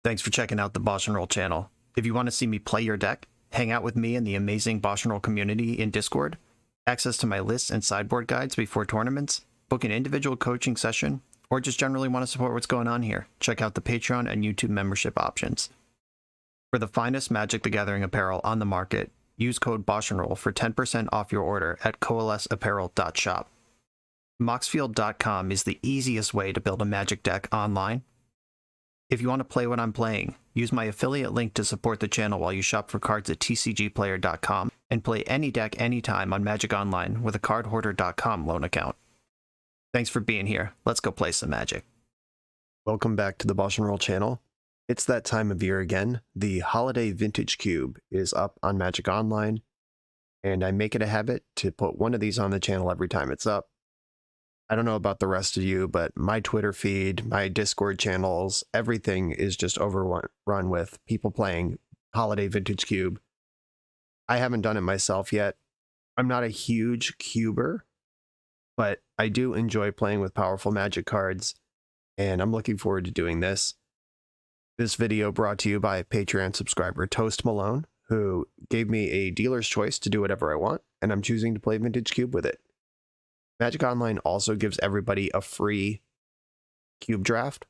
Thanks for checking out the BoshNRoll channel. If you want to see me play your deck, hang out with me in the amazing BoshNRoll community in Discord, access to my lists and sideboard guides before tournaments, book an individual coaching session, or just generally want to support what's going on here, check out the Patreon and YouTube membership options. For the finest Magic the Gathering apparel on the market, use code BoshNRoll for 10% off your order at coalesceapparel.shop. Moxfield.com is the easiest way to build a Magic deck online. If you want to play what I'm playing, use my affiliate link to support the channel while you shop for cards at tcgplayer.com and play any deck anytime on Magic Online with a cardhoarder.com loan account. Thanks for being here. Let's go play some Magic. Welcome back to the BoshNRoll channel. It's that time of year again. The Holiday Vintage Cube is up on Magic Online, and I make it a habit to put one of these on the channel every time it's up. I don't know about the rest of you, but my Twitter feed, my Discord channels, everything is just overrun with people playing Holiday Vintage Cube. I haven't done it myself yet. I'm not a huge cuber, but I do enjoy playing with powerful Magic cards, and I'm looking forward to doing this. This video brought to you by Patreon subscriber Toast Malone, who gave me a dealer's choice to do whatever I want, and I'm choosing to play Vintage Cube with it. Magic Online also gives everybody a free cube draft.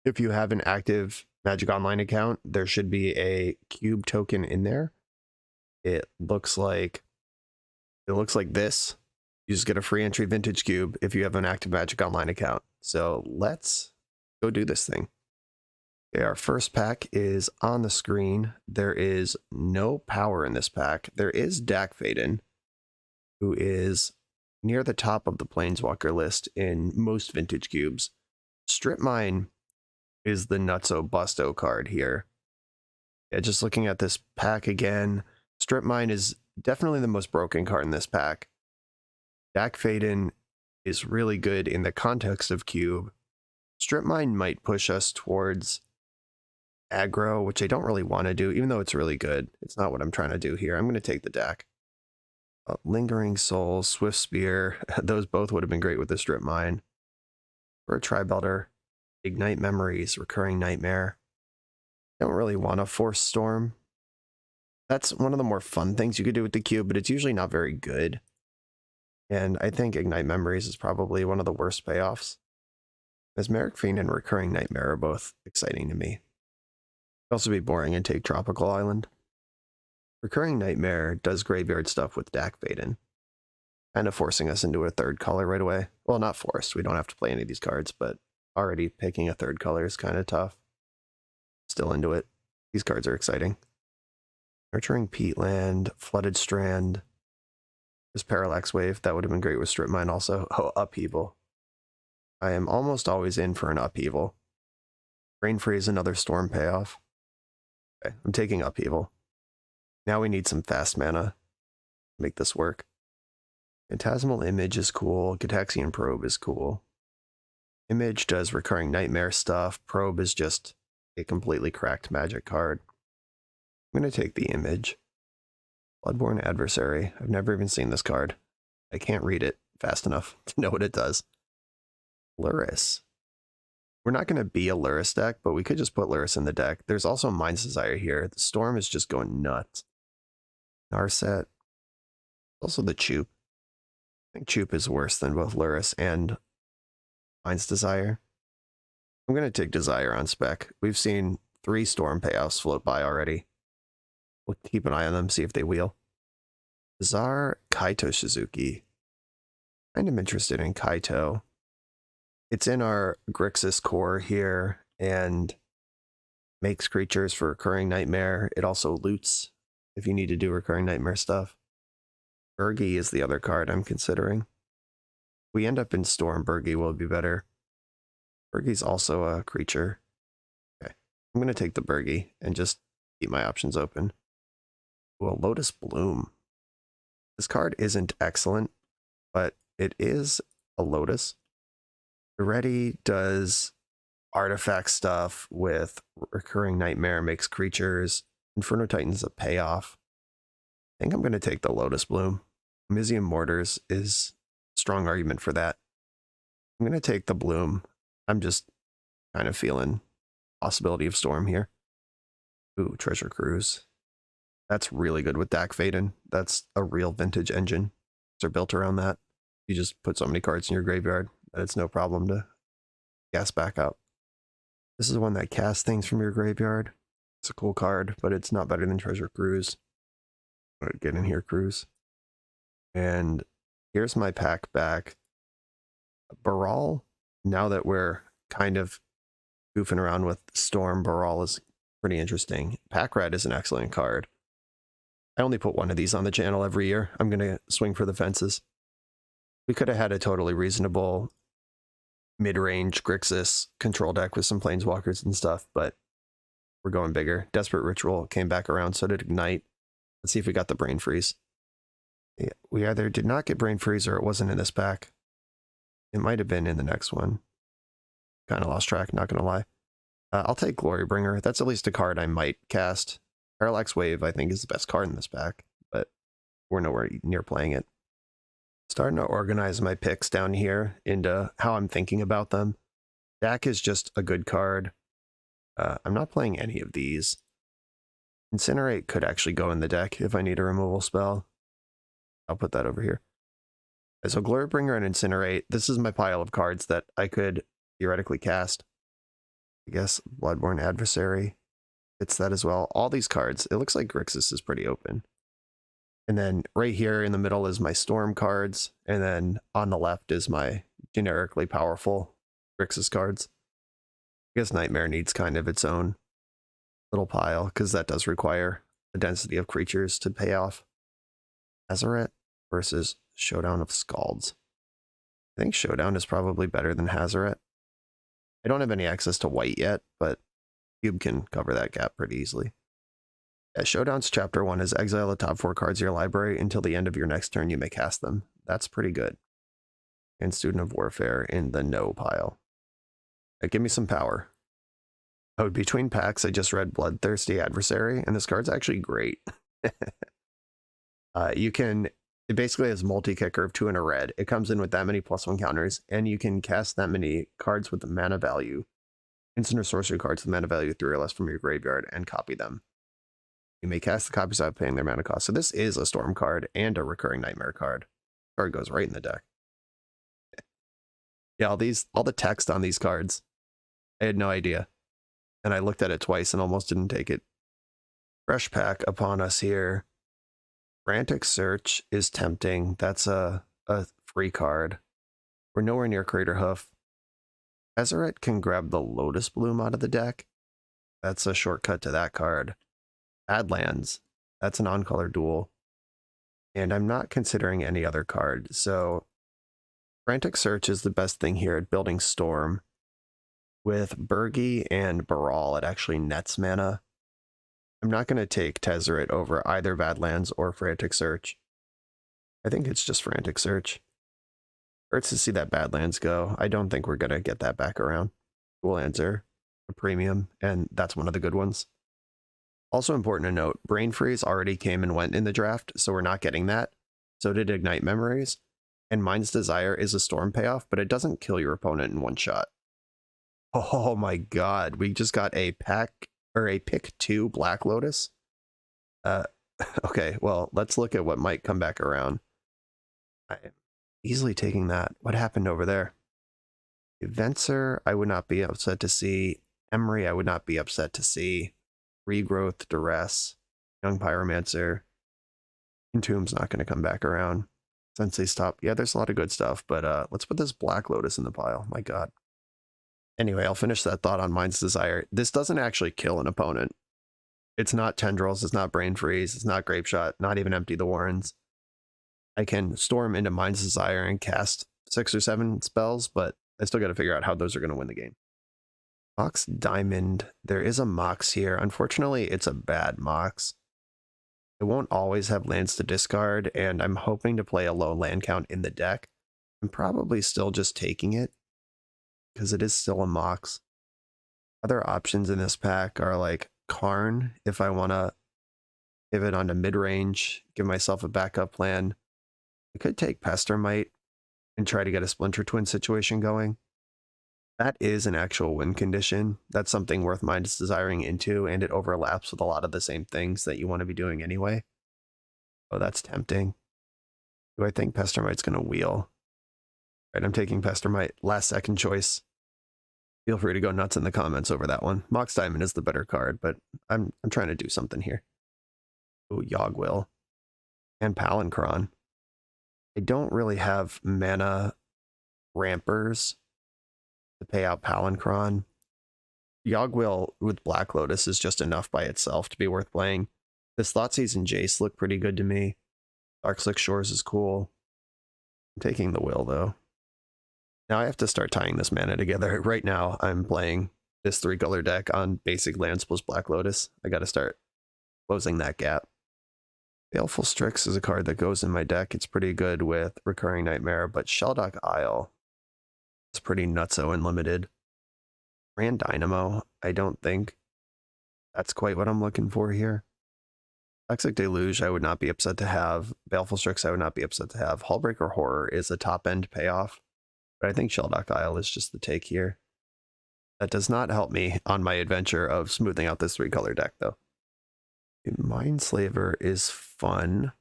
If you have an active Magic Online account, there should be a cube token in there. It looks like this. You just get a free entry Vintage Cube if you have an active Magic Online account. So let's go do this thing. Okay, our first pack is on the screen. There is no power in this pack. There is Dak Faden, who is near the top of the Planeswalker list in most Vintage Cubes. Strip Mine is the nutso busto card here. Yeah, just looking at this pack again, Strip Mine is definitely the most broken card in this pack. Dak Faden is really good in the context of Cube. Strip Mine might push us towards aggro, which I don't really want to do, even though it's really good. It's not what I'm trying to do here. I'm going to take the Dak. Lingering Soul, Swift Spear, those both would have been great with the Strip Mine. For a Tri-Belter, Ignite Memories, Recurring Nightmare. Don't really want a Force Storm. That's one of the more fun things you could do with the cube, but it's usually not very good. And I think Ignite Memories is probably one of the worst payoffs. Mesmeric Fiend and Recurring Nightmare are both exciting to me. It'd also be boring and take Tropical Island. Recurring Nightmare does graveyard stuff with Dak Faden, kind of forcing us into a third color right away. Well, not forced. We don't have to play any of these cards, but already picking a third color is kind of tough. Still into it. These cards are exciting. Nurturing Peatland, Flooded Strand. This Parallax Wave, that would have been great with Strip Mine also. Oh, Upheaval. I am almost always in for an Upheaval. Brain Freeze, another Storm payoff. Okay, I'm taking Upheaval. Now we need some fast mana to make this work. Phantasmal Image is cool. Gitaxian Probe is cool. Image does Recurring Nightmare stuff. Probe is just a completely cracked Magic card. I'm going to take the Image. Bloodborne Adversary. I've never even seen this card. I can't read it fast enough to know what it does. Luris. We're not going to be a Luris deck, but we could just put Luris in the deck. There's also Mind's Desire here. The Storm is just going nuts. Narset. Also the Choop. I think Choop is worse than both Luris and Mind's Desire. I'm going to take Desire on spec. We've seen 3 Storm payoffs float by already. We'll keep an eye on them, see if they wheel. Bizarre Kaito Shizuki. Kind of interested in Kaito. It's in our Grixis core here and makes creatures for Recurring Nightmare. It also loots if you need to do Recurring Nightmare stuff. Burgi is the other card I'm considering. If we end up in Storm, Burgi will be better. Burgi's also a creature. Okay, I'm going to take the Burgi and just keep my options open. Well, Lotus Bloom. This card isn't excellent, but it is a Lotus. Already does artifact stuff with Recurring Nightmare, makes creatures. Inferno Titan's a payoff. I think I'm going to take the Lotus Bloom. Mizium Mortars is a strong argument for that. I'm going to take the Bloom. I'm just kind of feeling possibility of Storm here. Ooh, Treasure Cruise. That's really good with Dak Faden. That's a real vintage engine. They're built around that. You just put so many cards in your graveyard that it's no problem to gas back up. This is one that casts things from your graveyard. It's a cool card, but it's not better than Treasure Cruise. Get in here, Cruise. And here's my pack back. Baral, now that we're kind of goofing around with Storm, Baral is pretty interesting. Pack Rat is an excellent card. I only put one of these on the channel every year. I'm going to swing for the fences. We could have had a totally reasonable mid-range Grixis control deck with some Planeswalkers and stuff, but we're going bigger. Desperate Ritual came back around, so did Ignite. Let's see if we got the Brain Freeze. Yeah, we either did not get Brain Freeze or it wasn't in this pack. It might have been in the next one. Kind of lost track, not going to lie. I'll take Glorybringer. That's at least a card I might cast. Parallax Wave, I think, is the best card in this pack, but we're nowhere near playing it. Starting to organize my picks down here into how I'm thinking about them. Dak is just a good card. I'm not playing any of these. Incinerate could actually go in the deck if I need a removal spell. I'll put that over here. So Glorybringer and Incinerate, this is my pile of cards that I could theoretically cast. I guess Bloodborne Adversary fits that as well. All these cards, it looks like Grixis is pretty open. And then right here in the middle is my Storm cards, and then on the left is my generically powerful Grixis cards. I guess Nightmare needs kind of its own little pile, because that does require a density of creatures to pay off. Hazaret versus Showdown of Scalds. I think Showdown is probably better than Hazaret. I don't have any access to white yet, but Cube can cover that gap pretty easily. Yeah, Showdown's Chapter 1 is exile the top 4 cards of your library until the end of your next turn you may cast them. That's pretty good. And Student of Warfare in the no pile. Give me some power. Oh, between packs, I just read Bloodthirsty Adversary, and this card's actually great. It basically has multi-kicker of 2 and a red. It comes in with that many +1 counters, and you can cast that many cards with the mana value, instant or sorcery cards with mana value 3 or less from your graveyard, and copy them. You may cast the copies without paying their mana cost. So this is a Storm card and a recurring Nightmare card. Card goes right in the deck. Yeah, all the text on these cards, I had no idea. And I looked at it twice and almost didn't take it. Fresh pack upon us here. Frantic Search is tempting. That's a free card. We're nowhere near Crater Hoof. Hazaret can grab the Lotus Bloom out of the deck. That's a shortcut to that card. Badlands. That's an on-color duel. And I'm not considering any other card. So Frantic Search is the best thing here at building Storm. With Burgi and Baral, it actually nets mana. I'm not going to take Tezzeret over either Badlands or Frantic Search. I think it's just Frantic Search. Hurts to see that Badlands go. I don't think we're going to get that back around. We'll answer a premium, and that's one of the good ones. Also important to note, Brain Freeze already came and went in the draft, so we're not getting that. So did Ignite Memories. And Mind's Desire is a Storm payoff, but it doesn't kill your opponent in one shot. Oh my god, we just got a pick 2 Black Lotus. Okay, well, let's look at what might come back around. I am easily taking that. What happened over there? Venser, I would not be upset to see. Emery, I would not be upset to see. Regrowth, Duress, Young Pyromancer. Entomb's not going to come back around. Sensei Stop. Yeah, there's a lot of good stuff, but let's put this Black Lotus in the pile. My god. Anyway, I'll finish that thought on Mind's Desire. This doesn't actually kill an opponent. It's not Tendrils, it's not Brain Freeze, it's not Grape Shot, not even Empty the Warrens. I can storm into Mind's Desire and cast 6 or 7 spells, but I still got to figure out how those are going to win the game. Mox Diamond. There is a Mox here. Unfortunately, it's a bad Mox. It won't always have lands to discard, and I'm hoping to play a low land count in the deck. I'm probably still just taking it, because it is still a Mox. Other options in this pack are like Karn, if I want to pivot onto mid-range, give myself a backup plan. I could take Pestermite and try to get a Splinter Twin situation going. That is an actual win condition. That's something worth Mind's desiring into, and it overlaps with a lot of the same things that you want to be doing anyway. Oh, that's tempting. Do I think Pestermite's going to wheel? Right, I'm taking Pestermite. Last second choice. Feel free to go nuts in the comments over that one. Mox Diamond is the better card, but I'm trying to do something here. Oh, Yogwill. And Palancron. I don't really have mana rampers to pay out Palancron. Yogwill with Black Lotus is just enough by itself to be worth playing. This Thoughtseize and Jace look pretty good to me. Darkslick Shores is cool. I'm taking the Will, though. Now I have to start tying this mana together. Right now, I'm playing this 3-color deck on basic lands plus Black Lotus. I gotta start closing that gap. Baleful Strix is a card that goes in my deck. It's pretty good with Recurring Nightmare, but Sheldock Isle is pretty nutso and limited. Grand Dynamo, I don't think that's quite what I'm looking for here. Toxic Deluge, I would not be upset to have. Baleful Strix, I would not be upset to have. Hullbreaker Horror is a top-end payoff, but I think Sheldock Isle is just the take here. That does not help me on my adventure of smoothing out this 3-color deck, though. Mindslaver is fun.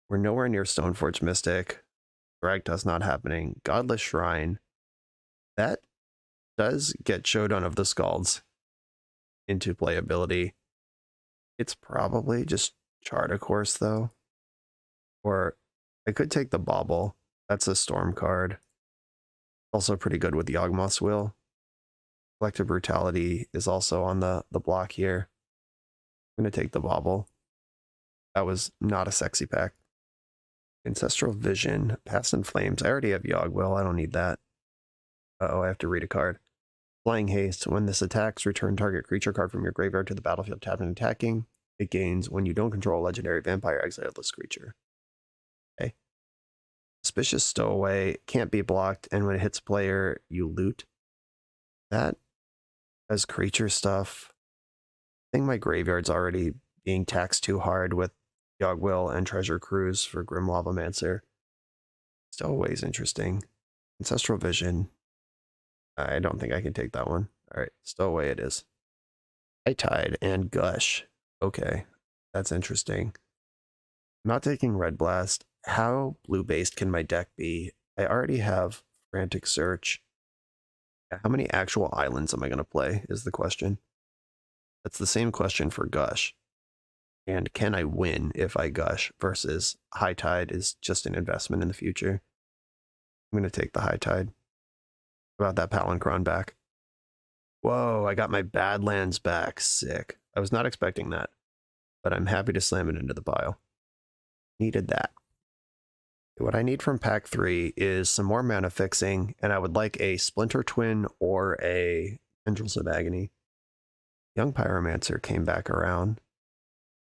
We're nowhere near Stoneforge Mystic. Thragtusk not happening. Godless Shrine. That does get Showdown of the Scalds into playability. It's probably just Chart a Course, though. Or I could take the Bauble. That's a Storm card. Also pretty good with Yawgmoth's Will. Collective Brutality is also on the block here. I'm going to take the Bauble. That was not a sexy pack. Ancestral Vision. Past in Flames. I already have Yawgwill. I don't need that. Uh-oh, I have to read a card. Flying Haste. When this attacks, return target creature card from your graveyard to the battlefield tapped and attacking. It gains when you don't control a legendary vampire exileless creature. Okay. Suspicious Stowaway. Can't be blocked, and when it hits player, you loot. That as creature stuff. I think my graveyard's already being taxed too hard with Yawgwill and Treasure Cruise for Grim Lavamancer. Stowaway's interesting. Ancestral Vision. I don't think I can take that one. All right, Stowaway it is. High Tide and Gush. Okay, that's interesting. I'm not taking Red Blast. How blue-based can my deck be? I already have Frantic Search. How many actual islands am I going to play is the question. That's the same question for Gush. And can I win if I Gush versus High Tide is just an investment in the future? I'm going to take the High Tide. About that Palancron back. Whoa, I got my Badlands back. Sick. I was not expecting that, but I'm happy to slam it into the pile. Needed that. What I need from pack 3 is some more mana fixing, and I would like a Splinter Twin or a Tendrils of Agony. Young Pyromancer came back around.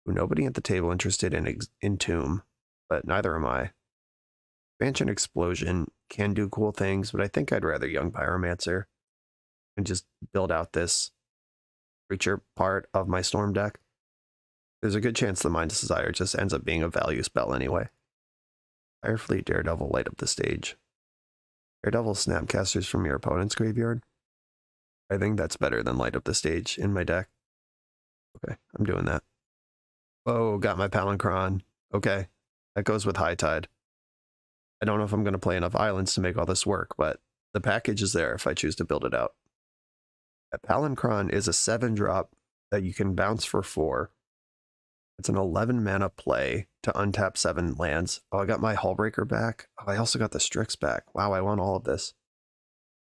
Nobody at the table interested in Tomb, but neither am I. Expansion Explosion can do cool things, but I think I'd rather Young Pyromancer and just build out this creature part of my Storm deck. There's a good chance the Mind's Desire just ends up being a value spell anyway. Firefleet Daredevil light up the stage. Daredevil Snapcasters from your opponent's graveyard. I think that's better than light up the stage in my deck. Okay, I'm doing that. Whoa, got my Palancron. Okay, that goes with High Tide. I don't know if I'm going to play enough islands to make all this work, but the package is there if I choose to build it out. That Palancron is a 7-drop that you can bounce for 4. It's an 11 mana play to untap 7 lands. Oh, I got my Hullbreaker back. Oh, I also got the Strix back. Wow, I want all of this.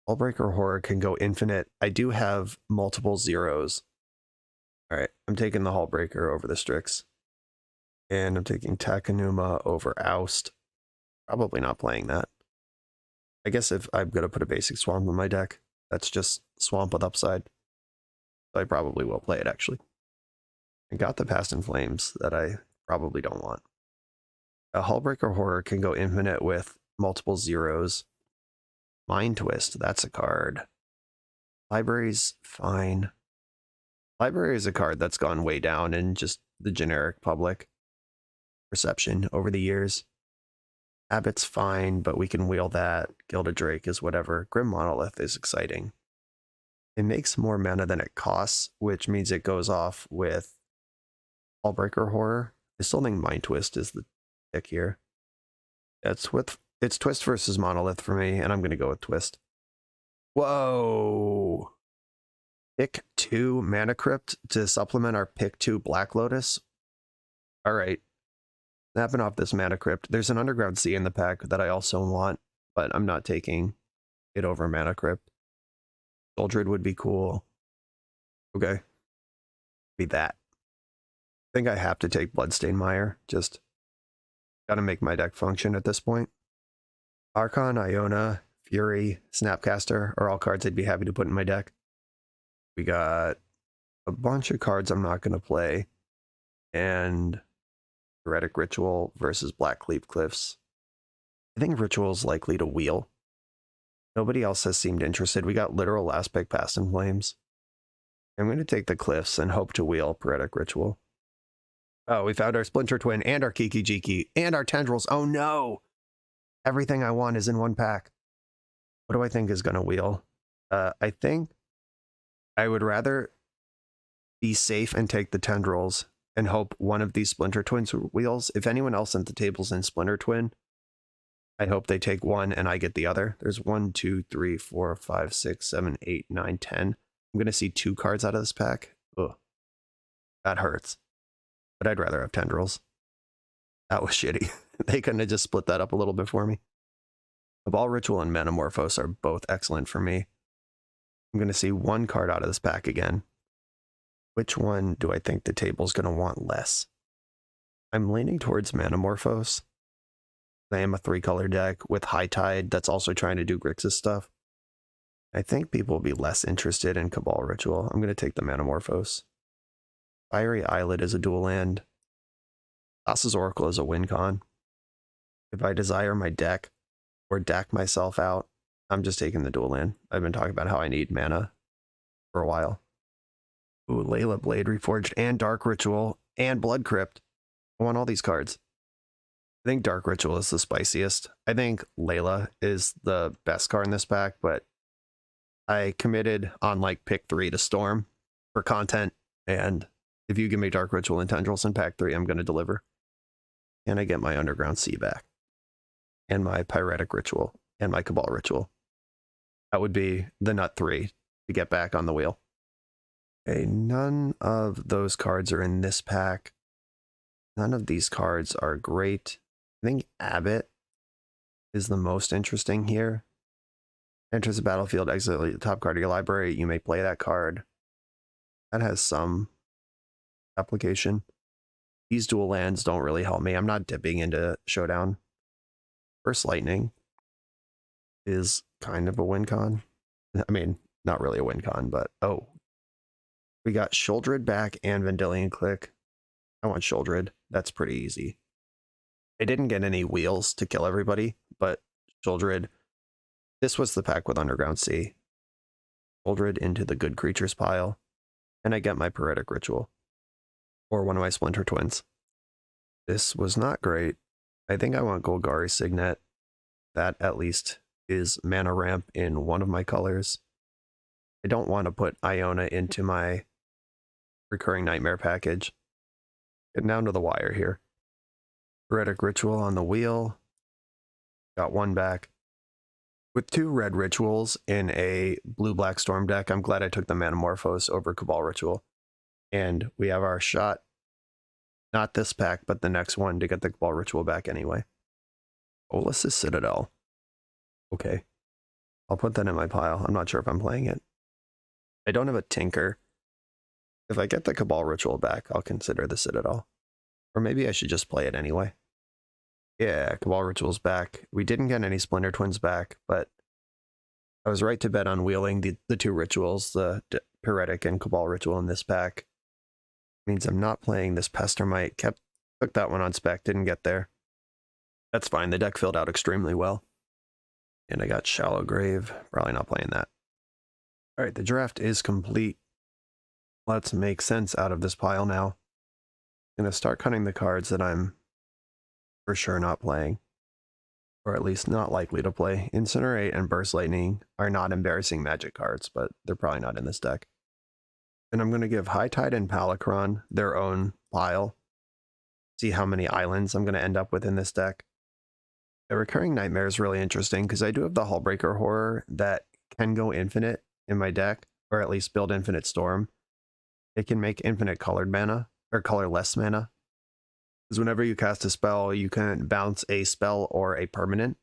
Hullbreaker Horror can go infinite. I do have multiple zeros. All right, I'm taking the Hullbreaker over the Strix. And I'm taking Takenuma over Oust. Probably not playing that. I guess if I'm going to put a basic Swamp in my deck, that's just Swamp with upside. So I probably will play it, actually. I got the Past in Flames that I probably don't want. A Hullbreaker Horror can go infinite with multiple zeros. Mind Twist, that's a card. Library's fine. Library is a card that's gone way down in just the generic public perception over the years. Abbot's fine, but we can wheel that. Gilded Drake is whatever. Grim Monolith is exciting. It makes more mana than it costs, which means it goes off with Allbreaker Horror. I still think Mind Twist is the pick here. It's Twist versus Monolith for me, and I'm going to go with Twist. Whoa! Pick 2 Mana Crypt to supplement our pick 2 Black Lotus. All right. Snapping off this Mana Crypt. There's an Underground Sea in the pack that I also want, but I'm not taking it over Mana Crypt. Soldred would be cool. Okay. Be that. I think I have to take Bloodstained Mire. Just gotta make my deck function at this point. Archon, Iona, Fury, Snapcaster are all cards I'd be happy to put in my deck. We got a bunch of cards I'm not going to play. And Heretic Ritual versus Black Cleave Cliffs. I think Ritual is likely to wheel. Nobody else has seemed interested. We got Literal Aspect Past in Flames. I'm going to take the Cliffs and hope to wheel Heretic Ritual. Oh, we found our Splinter Twin and our Kiki Jiki and our Tendrils. Oh no! Everything I want is in one pack. What do I think is going to wheel? I think I would rather be safe and take the Tendrils and hope one of these Splinter Twins wheels. If anyone else at the table's in Splinter Twin, I hope they take one and I get the other. There's 1, 2, 3, 4, 5, 6, 7, 8, 9, 10. I'm going to see 2 cards out of this pack. Ugh. That hurts. But I'd rather have Tendrils. That was shitty. They couldn't have just split that up a little bit for me. Cabal Ritual and Metamorphose are both excellent for me. I'm going to see 1 card out of this pack again. Which one do I think the table's going to want less? I'm leaning towards Metamorphose. I am a 3-color deck with High Tide that's also trying to do Grixis stuff. I think people will be less interested in Cabal Ritual. I'm going to take the Metamorphose. Fiery Islet is a dual land. Thassa's Oracle is a win con. If I desire my deck or deck myself out, I'm just taking the dual land. I've been talking about how I need mana for a while. Ooh, Layla Blade Reforged and Dark Ritual and Blood Crypt. I want all these cards. I think Dark Ritual is the spiciest. I think Layla is the best card in this pack, but I committed on like pick 3 to Storm for content, and if you give me Dark Ritual and Tendrils in pack 3, I'm going to deliver. And I get my Underground Sea back. And my Pyretic Ritual. And my Cabal Ritual. That would be the nut 3 to get back on the wheel. Okay, none of those cards are in this pack. None of these cards are great. I think Abbot is the most interesting here. Enters the battlefield, exit the top card of your library. You may play that card. That has some application. These dual lands don't really help me. I'm not dipping into Showdown. First Lightning is kind of a win con. I mean, not really a win con, but oh. We got Sholdred back and Vendilion Click. I want Sholdred. That's pretty easy. I didn't get any wheels to kill everybody, but Sholdred. This was the pack with Underground Sea. Sholdred into the good creatures pile. And I get my Pyretic Ritual. Or one of my Splinter Twins. This was not great. I think I want Golgari Signet. That at least is mana ramp in one of my colors. I don't want to put Iona into my Recurring Nightmare package. Getting down to the wire here. Heretic Ritual on the wheel. Got 1 back. With 2 red rituals in a blue-black storm deck, I'm glad I took the Metamorphose over Cabal Ritual. And we have our shot, not this pack, but the next one to get the Cabal Ritual back anyway. Olis's Citadel. Okay. I'll put that in my pile. I'm not sure if I'm playing it. I don't have a Tinker. If I get the Cabal Ritual back, I'll consider the Citadel. Or maybe I should just play it anyway. Yeah, Cabal Ritual's back. We didn't get any Splinter Twins back, but I was right to bet on wheeling the 2 rituals, the Pyretic and Cabal Ritual in this pack. Means I'm not playing this Pestermite. Took that one on spec, didn't get there. That's fine, the deck filled out extremely well. And I got Shallow Grave, probably not playing that. Alright, the draft is complete. Let's make sense out of this pile now. I'm going to start cutting the cards that I'm for sure not playing. or at least not likely to play. Incinerate and Burst Lightning are not embarrassing Magic cards, but they're probably not in this deck. And I'm going to give High Tide and Palicron their own pile. See how many islands I'm going to end up with in this deck. The Recurring Nightmare is really interesting because I do have the Hullbreaker Horror that can go infinite in my deck, or at least build Infinite Storm. It can make infinite colored mana, or colorless mana. Because whenever you cast a spell, you can bounce a spell or a permanent.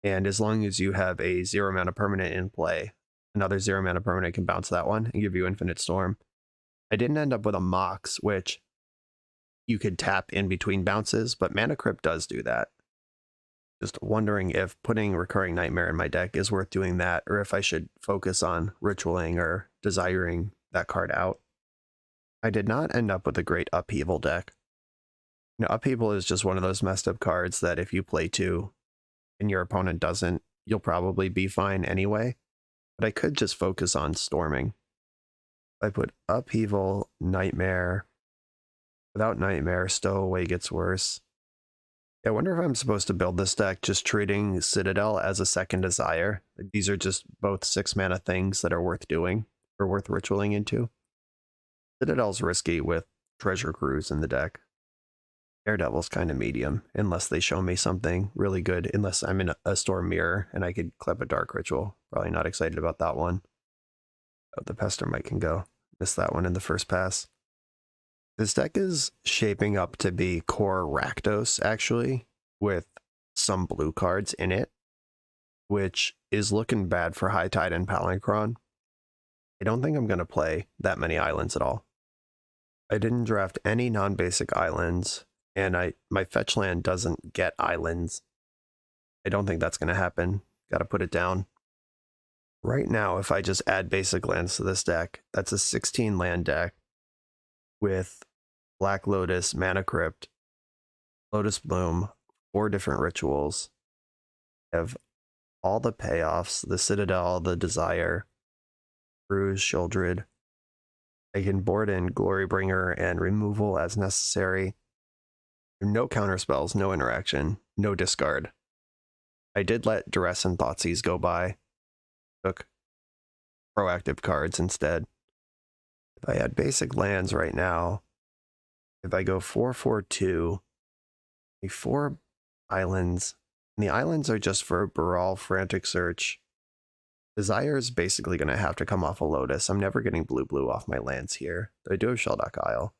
And as long as you have a 0 mana permanent in play, another 0 mana permanent can bounce that one and give you Infinite Storm. I didn't end up with a Mox, which you could tap in between bounces, but Mana Crypt does do that. Just wondering if putting Recurring Nightmare in my deck is worth doing that, or if I should focus on ritualing or desiring that card out. I did not end up with a great Upheaval deck. You know, Upheaval is just one of those messed up cards that if you play two and your opponent doesn't, you'll probably be fine anyway. But I could just focus on Storming. I put Upheaval, Nightmare. Without Nightmare, Stowaway gets worse. I wonder if I'm supposed to build this deck just treating Citadel as a second Desire. These are just both 6 mana things that are worth doing, or worth ritualing into. Citadel's risky with Treasure Cruise in the deck. Daredevil's kind of medium, unless they show me something really good, unless I'm in a Storm Mirror and I could clip a Dark Ritual. Probably not excited about that one. Oh, the Pestermite can go. Missed that one in the first pass. This deck is shaping up to be core Rakdos, actually, with some blue cards in it, which is looking bad for High Tide and Palinchron. I don't think I'm going to play that many islands at all. I didn't draft any non-basic islands, and my fetch land doesn't get islands. I don't think that's going to happen. Got to put it down. Right now, if I just add basic lands to this deck, that's a 16 land deck with Black Lotus, Mana Crypt, Lotus Bloom, 4 different rituals. I have all the payoffs, the Citadel, the Desire, Cruise, Sheoldred. I can board in Glorybringer and removal as necessary. No counter spells, no interaction, no discard. I did let Duress and Thoughtseize go by. Took proactive cards instead. If I had basic lands right now, if I go 4/4/2, 4 islands, and the islands are just for Baral, Frantic Search. Desire is basically going to have to come off a Lotus. I'm never getting blue off my lands here. But I do have Sheldock Isle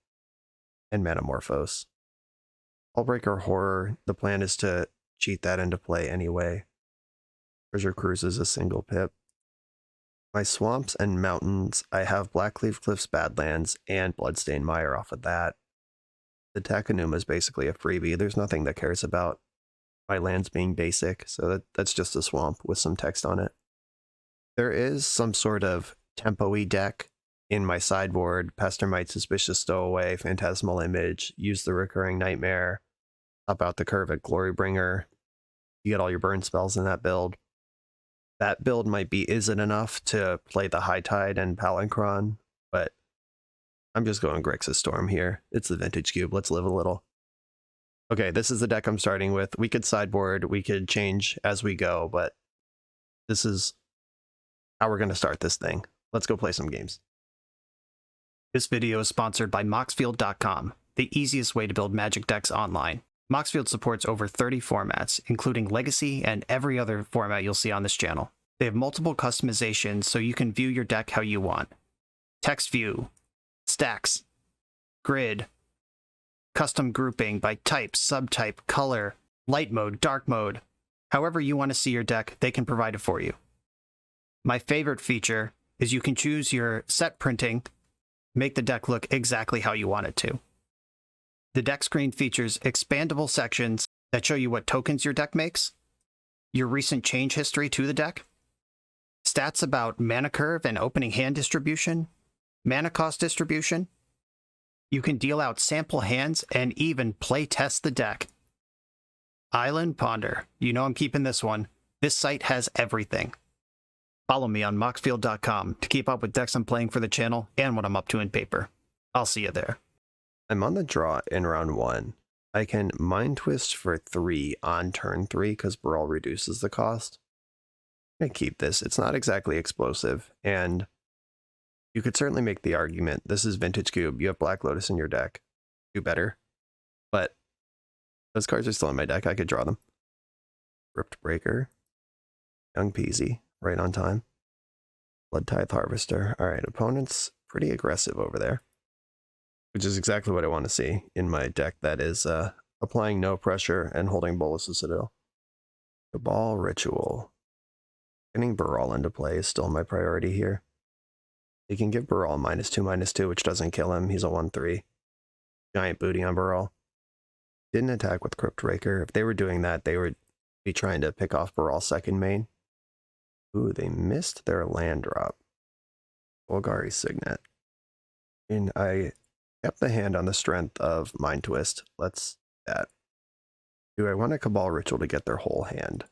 and Manamorphose. Hullbreaker Horror, the plan is to cheat that into play anyway. Treasure Cruise is a single pip. My swamps and mountains, I have Blackleaf Cliffs Badlands and Bloodstained Mire off of that. The Takanuma is basically a freebie. There's nothing that cares about my lands being basic, so that's just a swamp with some text on it. There is some sort of tempo-y deck in my sideboard. Pestermite, Suspicious Stowaway, Phantasmal Image, use the Recurring Nightmare, up out the curve at Glorybringer. You get all your burn spells in that build. That build might be isn't enough to play the High Tide and Palinchron, but I'm just going Grixis Storm here. It's the Vintage Cube. Let's live a little. Okay, this is the deck I'm starting with. We could sideboard, we could change as we go, but this is how we're going to start this thing. Let's go play some games. This video is sponsored by Moxfield.com, the easiest way to build Magic decks online. Moxfield supports over 30 formats, including Legacy and every other format you'll see on this channel. They have multiple customizations so you can view your deck how you want. Text view, stacks, grid, custom grouping by type, subtype, color, light mode, dark mode. However you want to see your deck, they can provide it for you. My favorite feature is you can choose your set printing, make the deck look exactly how you want it to. The deck screen features expandable sections that show you what tokens your deck makes, your recent change history to the deck, stats about mana curve and opening hand distribution, mana cost distribution. You can deal out sample hands and even play test the deck. Island Ponder. You know I'm keeping this one. This site has everything. Follow me on Moxfield.com to keep up with decks I'm playing for the channel and what I'm up to in paper. I'll see you there. I'm on the draw in round 1. I can Mind Twist for 3 on turn 3 because Brawl reduces the cost. I'm going to keep this. It's not exactly explosive, and you could certainly make the argument, this is Vintage Cube, you have Black Lotus in your deck. Do better. But those cards are still in my deck. I could draw them. Ripped Breaker. Young Peasy. Right on time. Blood Tithe Harvester. Alright, opponent's pretty aggressive over there. Which is exactly what I want to see in my deck that is applying no pressure and holding Bolas Citadel. Cabal Ritual. Getting Baral into play is still my priority here. They can give Baral -2/-2, which doesn't kill him. He's a 1/3. Giant booty on Baral. Didn't attack with Crypt Raker. If they were doing that, they would be trying to pick off Baral's second main. Ooh, they missed their land drop. Golgari Signet. And I kept the hand on the strength of Mind Twist. Let's do that. Do I want a Cabal Ritual to get their whole hand?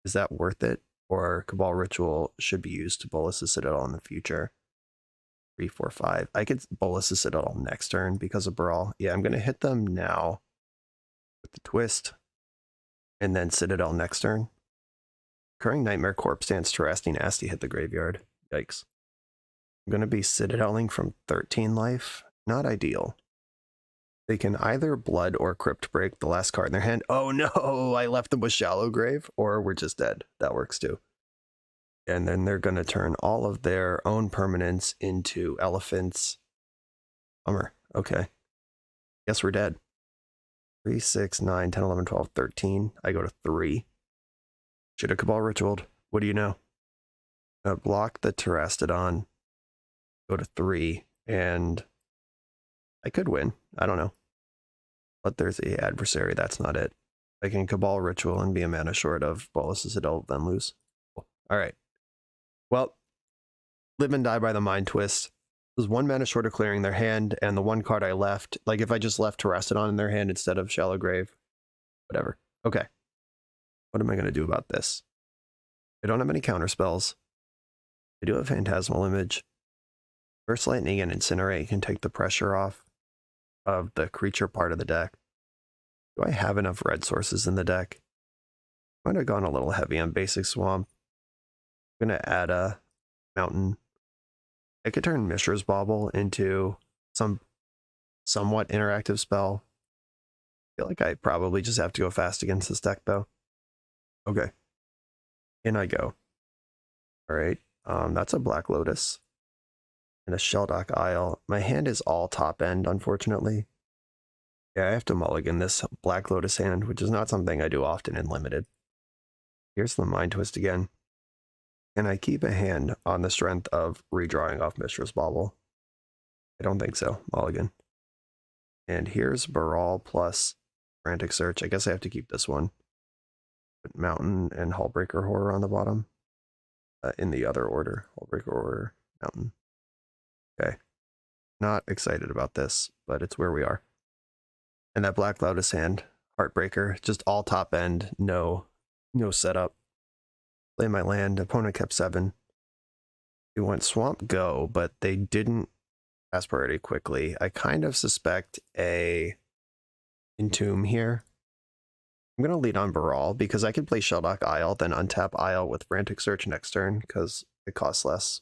Is that worth it? Or Cabal Ritual should be used to Bolas Citadel in the future? 3, 4, 5. I could Bolas Citadel next turn because of Brawl. Yeah, I'm going to hit them now with the twist, and then Citadel next turn. Recurring Nightmare Corpse Dance Terrasty Nasty hit the graveyard. Yikes. I'm going to be Citadeling from 13 life. Not ideal. They can either Blood or Crypt Break the last card in their hand. Oh no, I left them with Shallow Grave, or we're just dead. That works too. And then they're going to turn all of their own permanents into elephants. Bummer. Okay. Guess we're dead. 3, 6, 9, 10, 11, 12, 13. I go to 3. Should have Cabal Ritualed. What do you know? Block the Terrastodon. Go to 3. And I could win. I don't know. But there's the adversary. That's not it. I can Cabal Ritual and be a mana short of Bolas Citadel, then lose. Cool. All right. Well, live and die by the Mind Twist. There's 1 mana short of clearing their hand, and the 1 card I left, like if I just left Terrastodon in their hand instead of Shallow Grave, whatever. Okay. What am I going to do about this? I don't have any counter spells. I do have Phantasmal Image. Burst Lightning and Incinerate can take the pressure off of the creature part of the deck. Do I have enough red sources in the deck? I might have gone a little heavy on Basic Swamp. I'm going to add a Mountain. I could turn Mishra's Bauble into some somewhat interactive spell. I feel like I probably just have to go fast against this deck, though. Okay. In I go. Alright. That's a Black Lotus. And a Shelldock Isle. My hand is all top end, unfortunately. Yeah, I have to mulligan this Black Lotus hand, which is not something I do often in Limited. Here's the Mind Twist again. Can I keep a hand on the strength of redrawing off Mishra's Bauble? I don't think so. Mulligan. And here's Baral plus Frantic Search. I guess I have to keep this one. Put Mountain and Hullbreaker Horror on the bottom. In the other order. Hullbreaker Horror, Mountain. Okay. Not excited about this, but it's where we are. And that Black Lotus hand, Heartbreaker, just all top end, no setup. Play my land, opponent kept 7. We went Swamp Go, but they didn't pass priority quickly. I kind of suspect a Entomb here. I'm going to lead on Baral because I could play Shelldock Isle, then untap Isle with Frantic Search next turn because it costs less.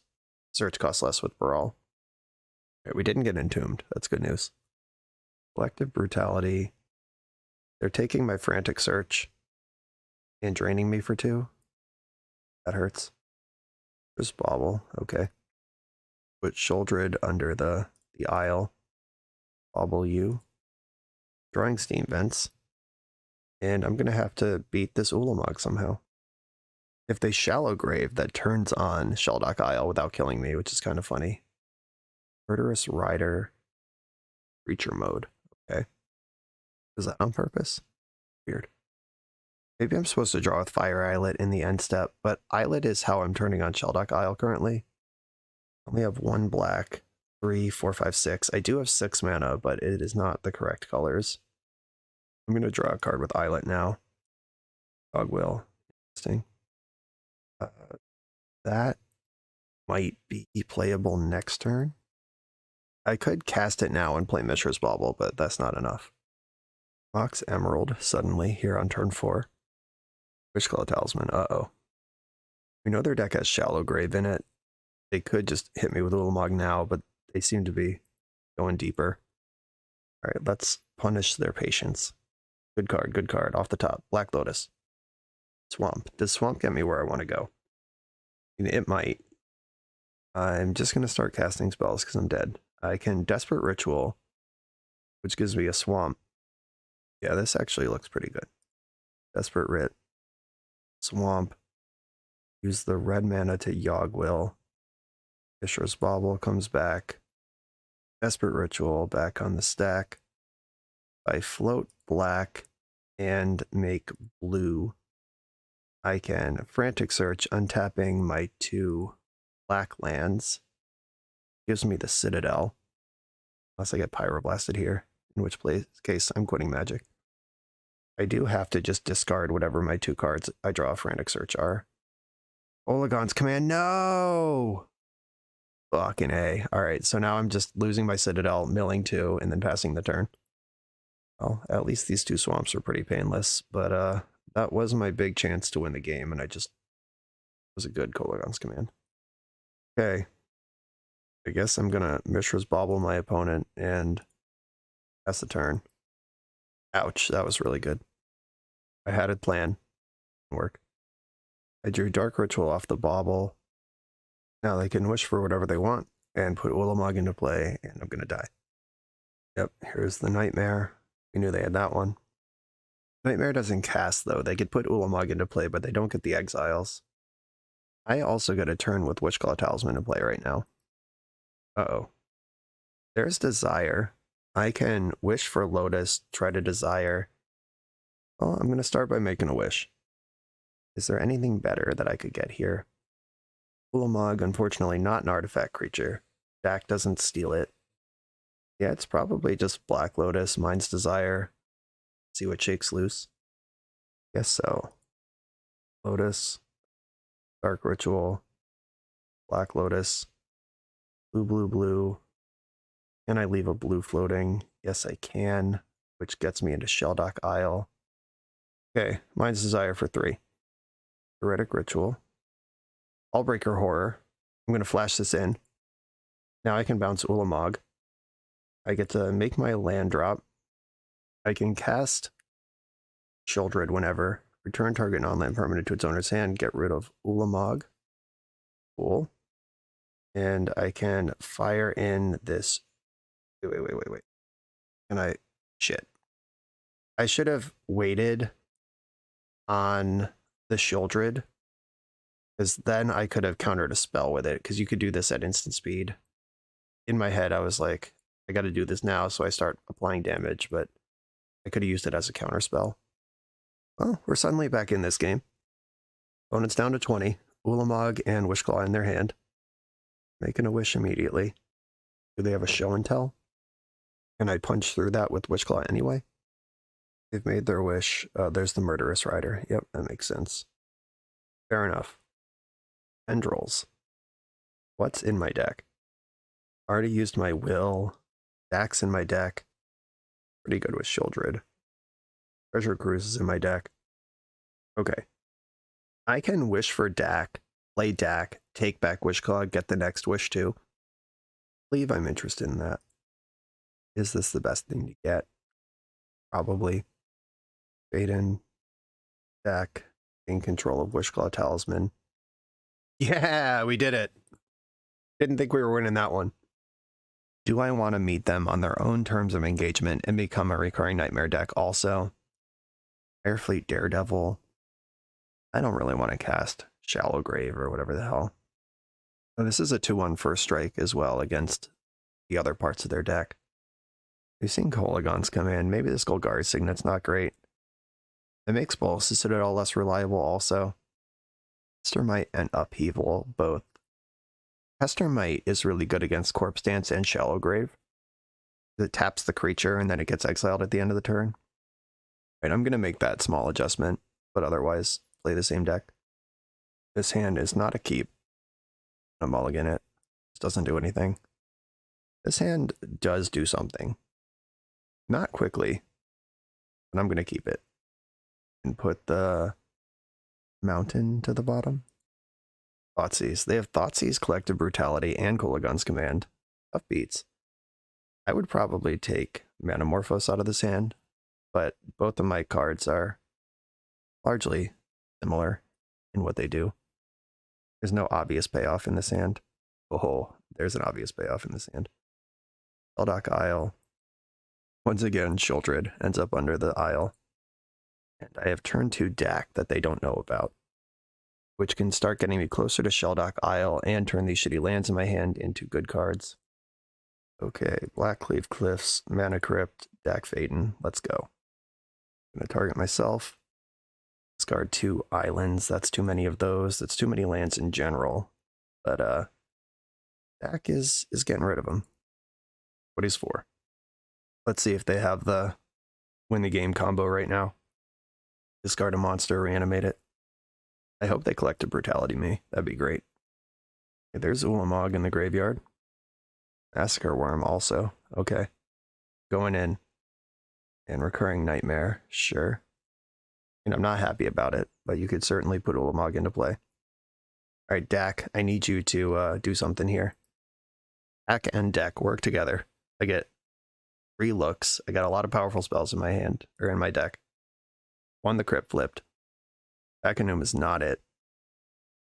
Search costs less with Baral. Right, we didn't get Entombed. That's good news. Collective Brutality. They're taking my Frantic Search and draining me for 2. That hurts. There's Bauble. Okay. Put Sheoldred under the Isle. Bauble you. Drawing Steam Vents. And I'm going to have to beat this Ulamog somehow. If they Shallow Grave, that turns on Shelldock Isle without killing me, which is kind of funny. Murderous Rider. Creature mode. Okay. Is that on purpose? Weird. Maybe I'm supposed to draw with Fire Islet in the end step, but Islet is how I'm turning on Shelldock Isle currently. I only have 1 black, 3, 4, 5, 6. I do have 6 mana, but it is not the correct colors. I'm going to draw a card with Islet now. Cogwheel. Interesting. That might be playable next turn. I could cast it now and play Mishra's Bauble, but that's not enough. Mox Emerald suddenly here on turn 4. Wishclaw Talisman, uh-oh. We know their deck has Shallow Grave in it. They could just hit me with Ulamog now, but they seem to be going deeper. Alright, let's punish their patience. Good card, off the top. Black Lotus. Swamp. Does Swamp get me where I want to go? It might. I'm just going to start casting spells because I'm dead. I can Desperate Ritual, which gives me a Swamp. Yeah, this actually looks pretty good. Desperate Writ. Swamp. Use the red mana to Yogg-Will. Fisher's Bauble comes back. Desperate Ritual back on the stack. I float black and make blue. I can Frantic Search, untapping my 2 black lands. Gives me the Citadel. Unless I get Pyroblasted here, in which case I'm quitting Magic. I do have to just discard whatever my 2 cards I draw a Frantic Search are. Olagon's Command, no! Fucking A. Alright, so now I'm just losing my Citadel, milling 2, and then passing the turn. Well, at least these 2 swamps are pretty painless, but that was my big chance to win the game, and I just was a good Kolaghan's Command. Okay. I guess I'm gonna Mishra's Bauble my opponent and pass the turn. Ouch, that was really good. I had a plan. Didn't work. I drew Dark Ritual off the Bauble. Now they can wish for whatever they want and put Ulamog into play, and I'm gonna die. Yep, here's the Nightmare. We knew they had that one. Nightmare doesn't cast, though. They could put Ulamog into play, but they don't get the exiles. I also got a turn with Wishclaw Talisman in play right now. Uh-oh. There's Desire. I can wish for Lotus, try to Desire. Well, I'm going to start by making a wish. Is there anything better that I could get here? Ulamog, unfortunately not an artifact creature. Jack doesn't steal it. Yeah, it's probably just Black Lotus, Mind's Desire. See what shakes loose. Guess so. Lotus, Dark Ritual, Black Lotus, blue. Can I leave a blue floating? Yes, I can, which gets me into Shelldock Isle. Okay, Mind's Desire for 3. Heretic Ritual. Allbreaker Horror. I'm going to flash this in. Now I can bounce Ulamog. I get to make my land drop. I can cast Sheoldred whenever. Return target non-land permanent to its owner's hand. Get rid of Ulamog. Cool. And I can fire in this. Wait. Can I? Shit. I should have waited on the Sheoldred, because then I could have countered a spell with it, because you could do this at instant speed. In my head, I was like, I got to do this now, so I start applying damage, but I could have used it as a counter spell. Well, we're suddenly back in this game. Opponent's down to 20. Ulamog and Wishclaw in their hand. Making a wish immediately. Do they have a show and tell? Can I punch through that with Wishclaw anyway? They've made their wish. There's the Murderous Rider. Yep, that makes sense. Fair enough. Tendrils. What's in my deck? Already used my Will. Dax in my deck. Pretty good with Sheoldred. Treasure Cruise is in my deck. Okay. I can wish for Dak, play Dak, take back Wishclaw, get the next wish too. I believe I'm interested in that. Is this the best thing to get? Probably. Baden, Dak, in control of Wishclaw Talisman. Yeah, we did it. Didn't think we were winning that one. Do I want to meet them on their own terms of engagement and become a recurring Nightmare deck also? Airfleet Daredevil. I don't really want to cast Shallow Grave or whatever the hell. Oh, this is a 2/1 first strike as well against the other parts of their deck. We've seen Kolaghan's come in. Maybe this Golgari Signet's not great. It makes both Citadel less reliable also. Pestermite and Upheaval both. Pestermite is really good against Corpse Dance and Shallow Grave. It taps the creature and then it gets exiled at the end of the turn. Right, I'm going to make that small adjustment, but otherwise play the same deck. This hand is not a keep. I'm mulligan it. This doesn't do anything. This hand does do something. Not quickly. and I'm going to keep it. And put the mountain to the bottom. Thoughtseize. They have Thoughtseize, Collective Brutality, and Kolagun's Command. Tough beats. I would probably take Manamorphose out of this hand, but both of my cards are largely similar in what they do. There's no obvious payoff in this hand. Oh, there's an obvious payoff in this hand. Eldock Isle. Once again, Sheoldred ends up under the Isle. And I have turn 2 Dak that they don't know about, which can start getting me closer to Sheldok Isle and turn these shitty lands in my hand into good cards. Okay, Blackcleave Cliffs, Mana Crypt, Dak Phaeton. Let's go. I'm going to target myself. Discard 2 islands. That's too many of those. That's too many lands in general. But Dak is getting rid of them. What he's for. Let's see if they have the win the game combo right now. Discard a monster, reanimate it. I hope they Collective Brutality me. That'd be great. Okay, there's Ulamog in the graveyard. Massacre Worm also. Okay. Going in. And Recurring Nightmare. Sure. And I'm not happy about it, but you could certainly put Ulamog into play. Alright, Dak, I need you to do something here. Dak and Deck work together. I get 3 looks. I got a lot of powerful spells in my hand, or in my deck. One, the Crypt flipped. Akanum is not it.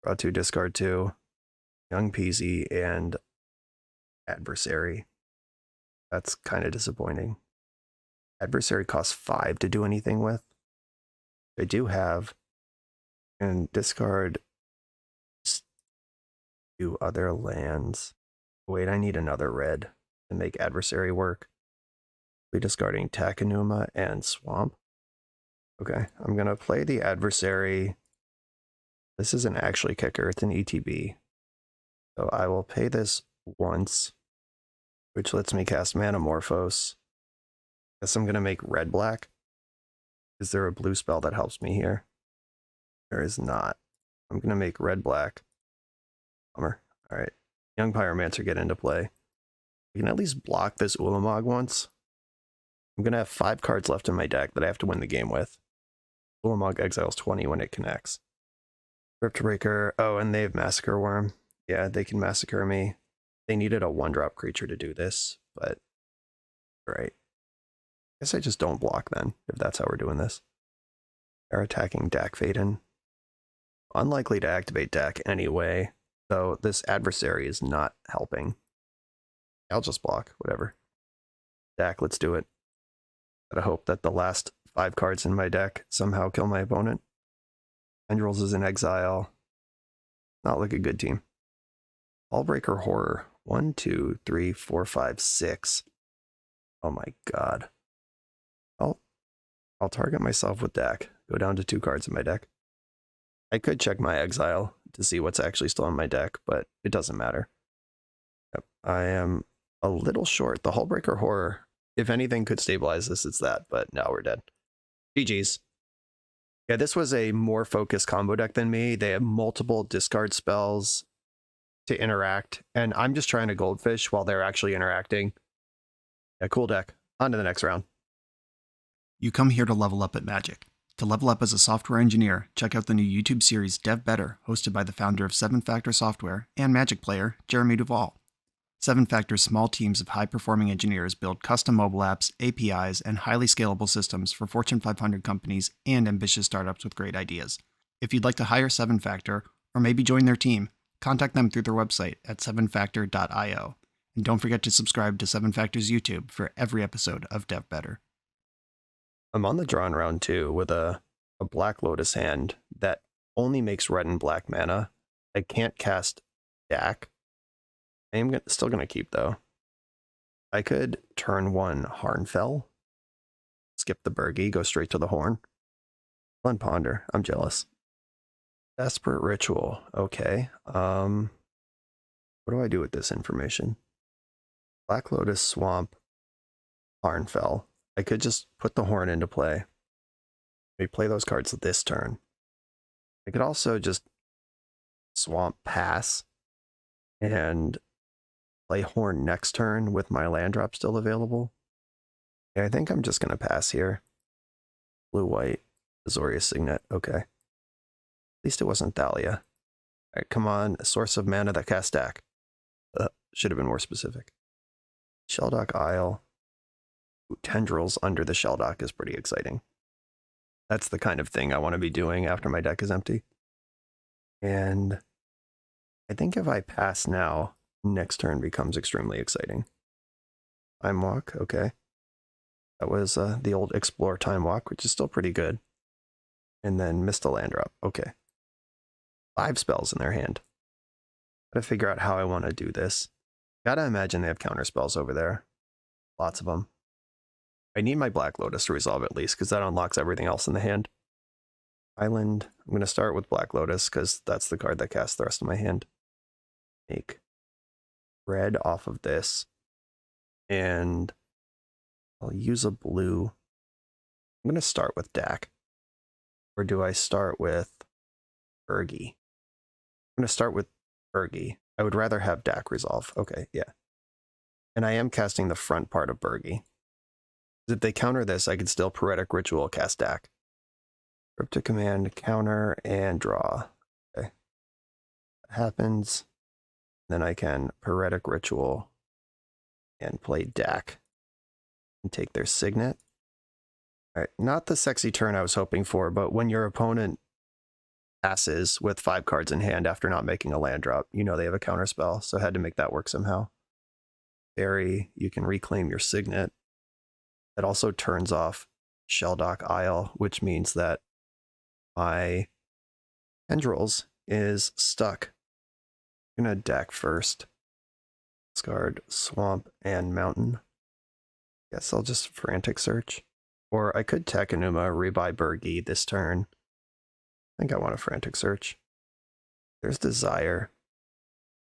Draw 2, discard 2. Young Peasy and Adversary. That's kind of disappointing. Adversary costs 5 to do anything with. I do have. And discard 2 other lands. Wait, I need another red to make Adversary work. We're discarding Takenuma and Swamp. Okay, I'm going to play the Adversary. This isn't actually kicker, it's an ETB. So I will pay this once, which lets me cast Manamorphose. Guess I'm going to make red-black. Is there a blue spell that helps me here? There is not. I'm going to make red-black. Bummer. Alright, Young Pyromancer get into play. I can at least block this Ulamog once. I'm going to have 5 cards left in my deck that I have to win the game with. Ulamog exiles 20 when it connects. Cryptbreaker. Oh, and they have Massacre Worm. Yeah, they can massacre me. They needed a 1-drop creature to do this, but alright. Guess I just don't block then, if that's how we're doing this. They're attacking Dak Phaeton. Unlikely to activate Dak anyway, though this Adversary is not helping. I'll just block, whatever. Dak, let's do it. Gotta hope that the last 5 cards in my deck somehow kill my opponent. Tendrils is in exile. Not like a good team. Ballbreaker Horror. 1, 2, 3, 4, 5, 6. Oh my god. I'll target myself with Dak. Go down to 2 cards in my deck. I could check my exile to see what's actually still in my deck, but it doesn't matter. Yep. I am a little short. The Hullbreaker Horror, if anything could stabilize this, it's that, but now we're dead. GG's. Yeah, this was a more focused combo deck than me. They have multiple discard spells to interact, and I'm just trying to goldfish while they're actually interacting. Yeah, cool deck. On to the next round. You come here to level up at Magic. To level up as a software engineer, check out the new YouTube series Dev Better, hosted by the founder of 7 Factor Software and Magic player, Jeremy Duvall. 7 Factor's small teams of high-performing engineers build custom mobile apps, APIs, and highly scalable systems for Fortune 500 companies and ambitious startups with great ideas. If you'd like to hire 7 Factor, or maybe join their team, contact them through their website at 7factor.io. And don't forget to subscribe to 7 Factor's YouTube for every episode of Dev Better. I'm on the draw in round 2 with a Black Lotus hand that only makes red and black mana. I can't cast Dak. I am still going to keep, though. I could turn 1 Harnfell, skip the Burgie, go straight to the Horn. Glen Ponder. I'm jealous. Desperate Ritual. Okay. What do I do with this information? Black Lotus, Swamp, Harnfell. I could just put the Horn into play. We play those cards this turn. I could also just Swamp pass and play Horn next turn with my land drop still available. Yeah, I think I'm just going to pass here. Blue-white, Azorius Signet. Okay. At least it wasn't Thalia. Alright, come on. A source of mana that casts stack. Should have been more specific. Shelldock Isle. Ooh, Tendrils under the Shelldock is pretty exciting. That's the kind of thing I want to be doing after my deck is empty. And I think if I pass now, next turn becomes extremely exciting. Time Walk, okay. That was the old Explore Time Walk, which is still pretty good. And then missed a land drop. Okay. 5 spells in their hand. Gotta figure out how I want to do this. Gotta imagine they have counter spells over there. Lots of them. I need my Black Lotus to resolve at least, because that unlocks everything else in the hand. Island. I'm going to start with Black Lotus, because that's the card that casts the rest of my hand. Make red off of this. And I'll use a blue. I'm going to start with Dak. Or do I start with Urgi? I'm going to start with Urgi. I would rather have Dak resolve. Okay, yeah. And I am casting the front part of Burgi. If they counter this, I could still Poetic Ritual cast Dak. Cryptic Command, counter, and draw. Okay. That happens. Then I can Poetic Ritual and play Dak. And take their Signet. Alright, not the sexy turn I was hoping for, but when your opponent passes with 5 cards in hand after not making a land drop, you know they have a counter spell, so I had to make that work somehow. Fairy, you can reclaim your Signet. That also turns off Shelldock Isle, which means that my Tendrils is stuck. I'm gonna deck first. Discard Swamp and Mountain. Guess I'll just Frantic Search. Or I could Takenuma, rebuy Burgi this turn. I think I want a Frantic Search. There's Desire.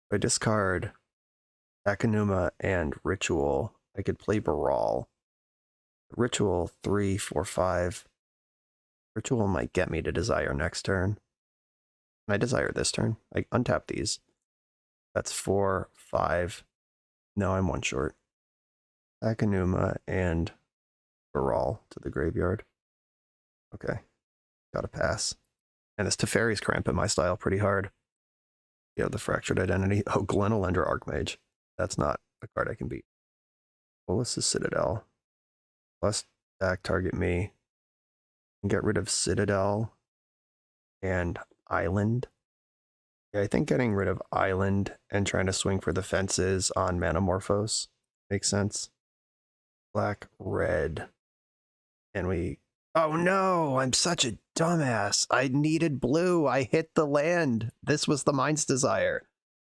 If I discard Takenuma and Ritual, I could play Baral. Ritual 3, 4, 5. Ritual might get me to Desire next turn. Can I Desire this turn? I untap these. That's 4, 5. No, I'm 1 short. Takenuma and Baral to the graveyard. Okay. Gotta pass. And this Teferi's cramping my style pretty hard. You have the Fractured Identity. Oh, Glenelender Archmage. That's not a card I can beat. Bolus's Citadel. Plus Dak target me. And get rid of Citadel and Island. Yeah, I think getting rid of Island and trying to swing for the fences on Manamorphose makes sense. Black, red. And we... Oh no, I'm such a dumbass. I needed blue. I hit the land. This was the Mind's Desire.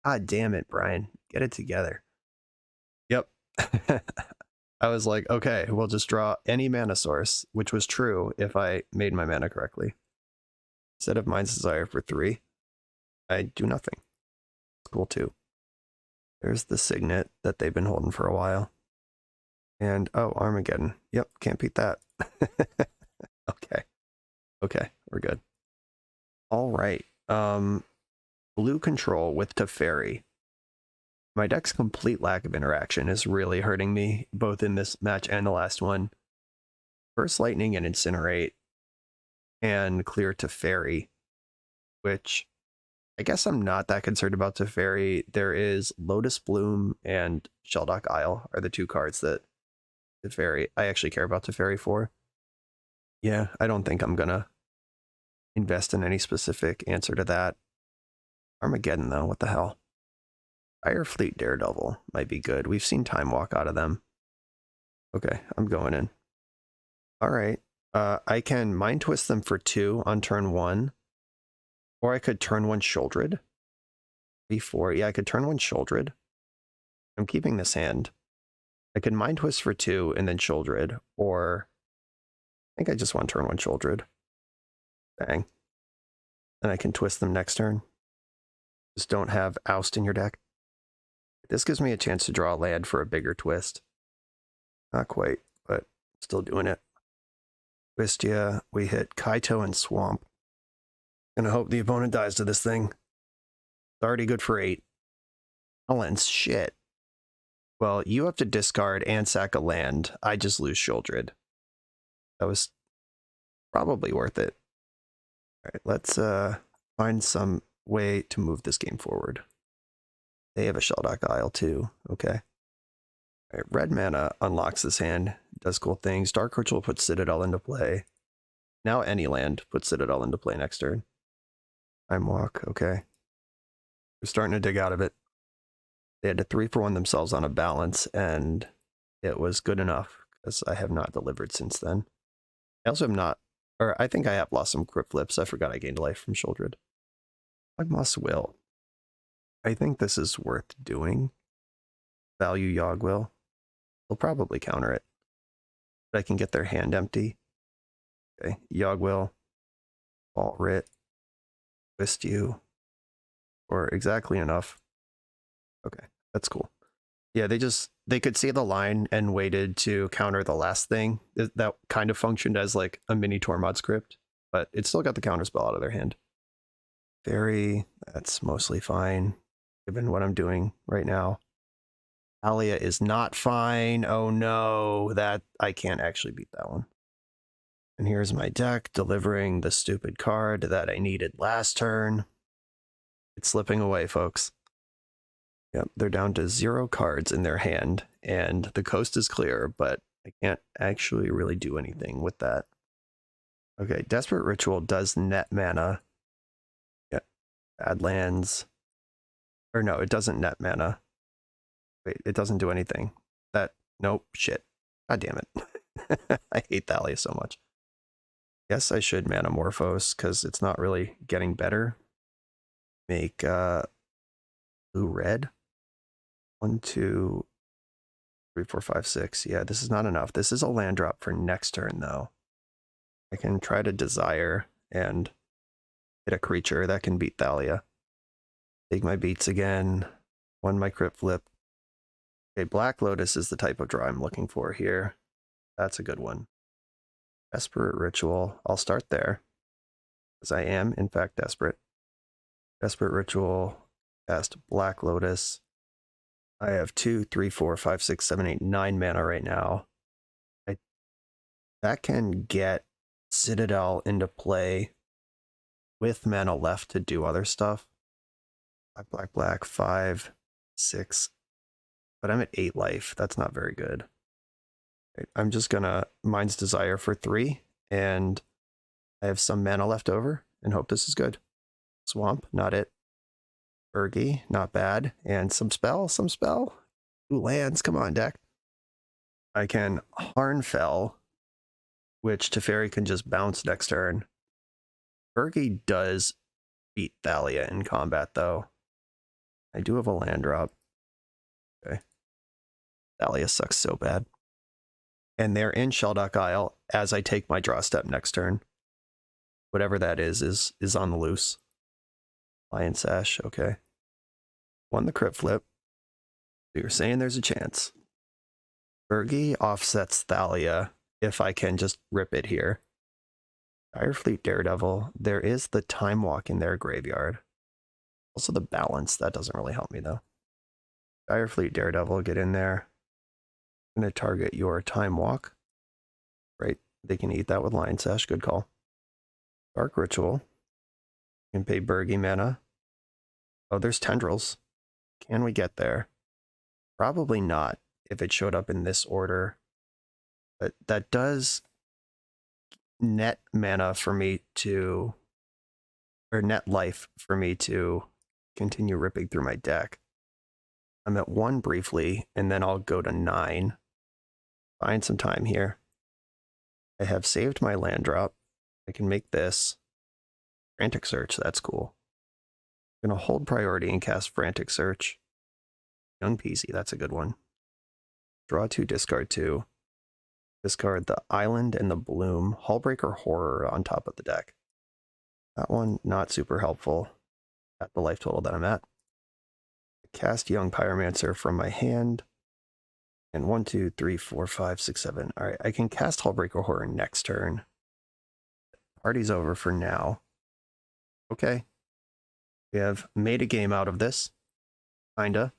God damn it, Brian. Get it together. Yep. I was like, okay, we'll just draw any mana source, which was true if I made my mana correctly. Instead of Mind's Desire for 3, I do nothing. It's cool too. There's the Signet that they've been holding for a while. And, oh, Armageddon. Yep, can't beat that. Okay. Okay, we're good. All right. Blue control with Teferi. My deck's complete lack of interaction is really hurting me, both in this match and the last one. First Lightning and Incinerate, and clear Teferi, which I guess I'm not that concerned about Teferi. There is Lotus Bloom and Shelldock Isle are the 2 cards that Teferi, I actually care about Teferi for. Yeah, I don't think I'm gonna invest in any specific answer to that. Armageddon, though, what the hell? Firefleet Daredevil might be good. We've seen Time Walk out of them. Okay, I'm going in. All right. I can Mind Twist them for 2 on turn 1. Or I could turn 1 Shouldred. 3, 4. Yeah, I could turn 1 Shouldred. I'm keeping this hand. I could Mind Twist for 2 and then Shouldred. Or I think I just want turn 1 Shouldred. Bang. And I can twist them next turn. Just don't have Oust in your deck. This gives me a chance to draw a land for a bigger twist. Not quite, but still doing it. Twist, yeah. We hit Kaito and Swamp. Gonna hope the opponent dies to this thing. It's already good for 8. Collins, shit. Well, you have to discard and sack a land. I just lose Shouldred. That was probably worth it. All right, let's find some way to move this game forward. They have a Shelldock Isle too. Okay. All right, red mana unlocks this hand, does cool things. Dark Ritual puts Citadel into play. Now any land puts Citadel into play next turn. Time Walk, okay. We're starting to dig out of it. They had to 3-for-1 themselves on a balance, and it was good enough because I have not delivered since then. I also am not, or I think I have lost some crypt flips. I forgot I gained life from Shouldred. Yawgmoth's Will. I think this is worth doing. Value Yawgwill. They'll probably counter it. But I can get their hand empty. Okay, Yawgwill, Ball Writ, Twist You, or exactly enough. Okay, that's cool. Yeah, they could see the line and waited to counter the last thing. That kind of functioned as like a mini Tormod script, but it still got the counterspell out of their hand. Fairy, that's mostly fine, given what I'm doing right now. Alia is not fine. Oh no, that I can't actually beat that one. And here's my deck delivering the stupid card that I needed last turn. It's slipping away, folks. Yep, they're down to 0 cards in their hand, and the coast is clear, but I can't actually really do anything with that. Okay, Desperate Ritual does net mana. Yeah, bad lands. Or no, it doesn't net mana. Wait, it doesn't do anything. Nope, shit. God damn it. I hate Thalia so much. Guess I should Manamorphose, because it's not really getting better. Make blue-red. 1, 2, 3, 4, 5, 6. Yeah, this is not enough. This is a land drop for next turn, though. I can try to Desire and hit a creature that can beat Thalia. Take my beats again. 1 my crypt flip. Okay, Black Lotus is the type of draw I'm looking for here. That's a good one. Desperate Ritual. I'll start there, because I am, in fact, desperate. Desperate Ritual. Cast Black Lotus. I have 2, 3, 4, 5, 6, 7, 8, 9 mana right now. That can get Citadel into play with mana left to do other stuff. Black, black, black, 5, 6. But I'm at 8 life. That's not very good. I'm just gonna Mind's Desire for 3, and I have some mana left over, and hope this is good. Swamp, not it. Urgi, not bad. And some spell. Ooh, lands, come on, deck. I can Harnfell, which Teferi can just bounce next turn. Urgi does beat Thalia in combat, though. I do have a land drop. Okay. Thalia sucks so bad. And they're in Shelldock Isle as I take my draw step next turn. Whatever that is on the loose. Lion Sash, okay. Won the crypt flip. So you're saying there's a chance. Urgi offsets Thalia if I can just rip it here. Direfleet Daredevil. There is the Time Walk in their graveyard. Also the balance. That doesn't really help me though. Direfleet Daredevil, get in there. I'm going to target your Time Walk. Right. They can eat that with Lion Sash. Good call. Dark Ritual. You can pay Burgi mana. Oh, there's Tendrils. Can we get there? Probably not if it showed up in this order. But that does net mana for me to, or net life for me to continue ripping through my deck. I'm at 1 briefly, and then I'll go to 9. Find some time here. I have saved my land drop. I can make this. Frantic Search, that's cool. I'm going to hold priority and cast Frantic Search. Young Peasy, that's a good one. Draw 2, discard 2. Discard the Island and the Bloom. Hullbreaker Horror on top of the deck. That one, not super helpful at the life total that I'm at. Cast Young Pyromancer from my hand. And 1, 2, 3, 4, 5, 6, 7. All right, I can cast Hullbreaker Horror next turn. Party's over for now. Okay. We have made a game out of this. Kinda.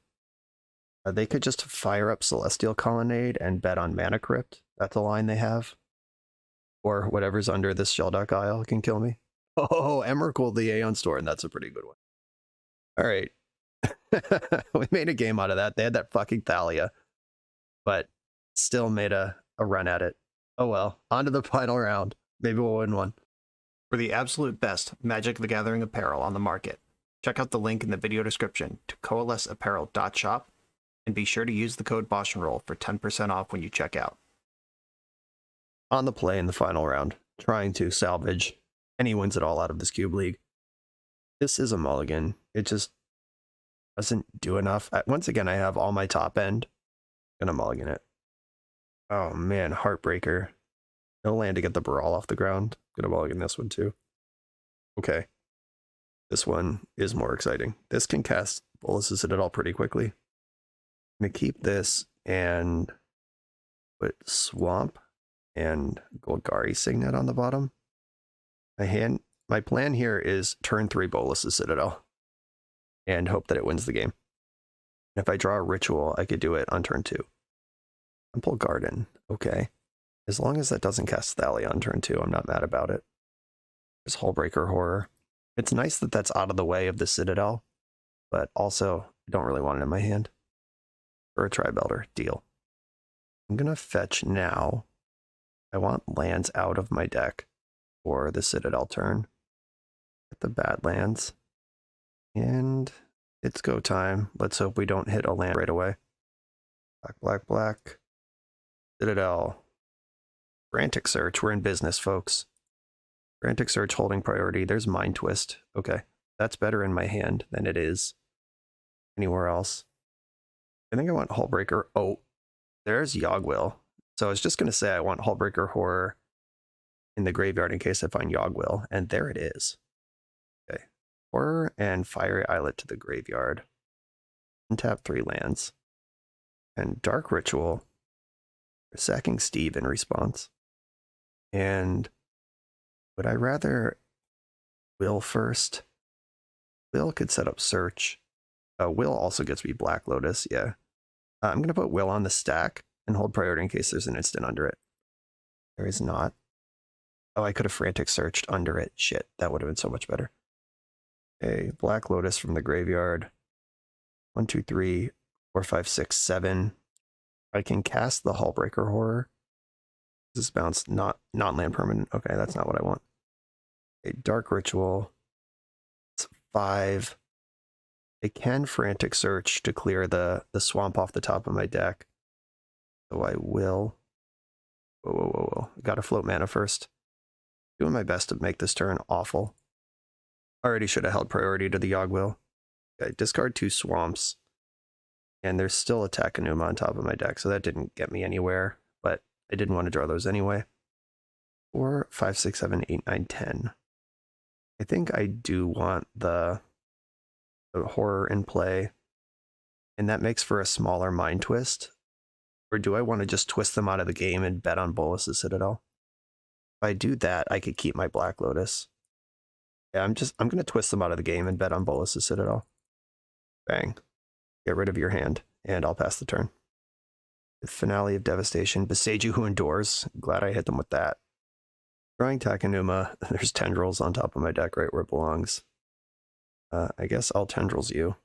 They could just fire up Celestial Colonnade and bet on Mana Crypt. That's a line they have. or whatever's under this Shelduck Isle can kill me. Oh, Emrakul the Aeon Storm, that's a pretty good one. All right. We made a game out of that. They had that fucking Thalia, but still made a run at it. Oh well, on to the final round. Maybe we'll win one. For the absolute best Magic the Gathering apparel on the market, check out the link in the video description to coalesceapparel.shop, and be sure to use the code BoshNRoll for 10% off when you check out. On the play in the final round, trying to salvage any wins at all out of this Cube League. This is a mulligan. It just doesn't do enough. Once again, I have all my top end. Gonna mulligan it. Oh man, Heartbreaker. No land to get the Brawl off the ground. Gonna mulligan this one too. Okay. This one is more exciting. This can cast Bolas' Citadel pretty quickly. I'm gonna keep this and put Swamp and Golgari Signet on the bottom. My plan here is turn 3 Bolas' Citadel and hope that it wins the game. If I draw a Ritual, I could do it on turn 2. Temple Garden, okay. As long as that doesn't cast Thalia on turn 2, I'm not mad about it. There's Hullbreaker Horror. It's nice that that's out of the way of the Citadel, but also I don't really want it in my hand. For a Tri-Belter, deal. I'm gonna fetch now. I want lands out of my deck for the Citadel turn. Get the Badlands. And it's go time. Let's hope we don't hit a land right away. Black, black, black. Citadel. Frantic Search. We're in business, folks. Frantic Search holding priority. There's Mind Twist. Okay. That's better in my hand than it is anywhere else. I think I want Hullbreaker. Oh, there's Yogwill. So I was just going to say I want Hullbreaker Horror in the graveyard in case I find Yogwill. And there it is. Okay. Horror and Fiery Islet to the graveyard. Untap 3 lands. And Dark Ritual. Sacking Steve in response. And would I rather Will first? Will could set up Search. Will also gets me Black Lotus, yeah. I'm going to put Will on the stack and hold priority in case there's an instant under it. There is not. Oh, I could have Frantic Searched under it. Shit, that would have been so much better. Okay, Black Lotus from the graveyard. 1, 2, 3, 4, 5, 6, 7. I can cast the Hullbreaker Horror. This is bounced, not land permanent. Okay, that's not what I want. A Dark Ritual. It's 5. I can Frantic Search to clear the swamp off the top of my deck. So I will. Whoa. Gotta float mana first. Doing my best to make this turn awful. Already should have held priority to the Yogwill. Okay, discard 2 swamps. And there's still a Takenuma on top of my deck, so that didn't get me anywhere. But I didn't want to draw those anyway. 4, 5, 6, 7, 8, 9, 10. I think I do want the Horror in play, and that makes for a smaller Mind Twist. Or do I want to just twist them out of the game and bet on Bolas' Citadel? If I do that, I could keep my Black Lotus. Yeah, I'm gonna twist them out of the game and bet on Bolas' Citadel. Bang. Get rid of your hand, and I'll pass the turn. The Finale of Devastation. Beseiju Who Endures. Glad I hit them with that. Drawing Takenuma. There's Tendrils on top of my deck right where it belongs. I guess I'll Tendrils you.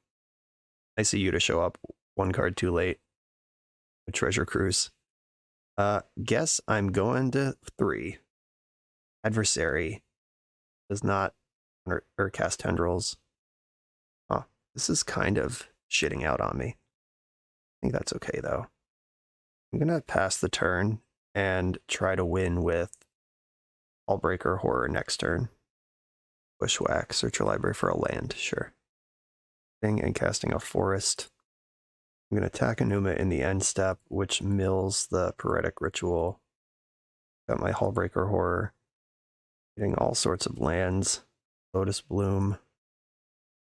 I see you to show up 1 card too late. A Treasure Cruise. Guess I'm going to 3. Adversary does not or cast Tendrils. Huh. This is kind of shitting out on me. I think that's okay though. I'm gonna pass the turn and try to win with Hullbreaker Horror next turn. Bushwhack, search your library for a land, sure. And casting a forest. I'm going to attack Takenuma in the end step, which mills the Poetic Ritual. Got my Hullbreaker Horror. Getting all sorts of lands. Lotus Bloom.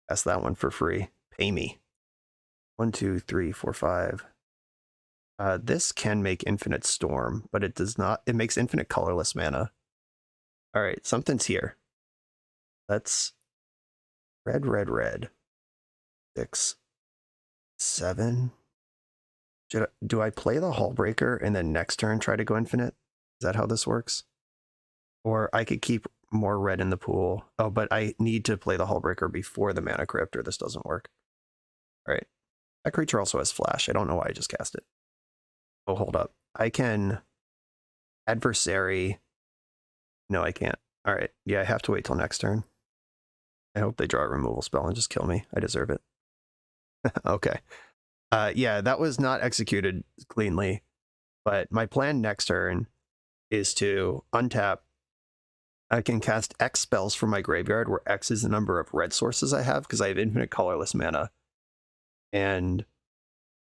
Pass that one for free. Pay me. 1, 2, 3, 4, 5. This can make Infinite Storm, but it does not. It makes infinite colorless mana. All right, something's here. Let's red. 6, 7. Do I play the Hullbreaker and then next turn try to go infinite? Is that how this works? Or I could keep more red in the pool. Oh, but I need to play the Hullbreaker before the Mana Crypt or this doesn't work. All right. That creature also has flash. I don't know why I just cast it. Oh, hold up. I can adversary. No, I can't. All right. Yeah, I have to wait till next turn. I hope they draw a removal spell and just kill me. I deserve it. Okay. Yeah, that was not executed cleanly. But my plan next turn is to untap. I can cast X spells from my graveyard, where X is the number of red sources I have, because I have infinite colorless mana. And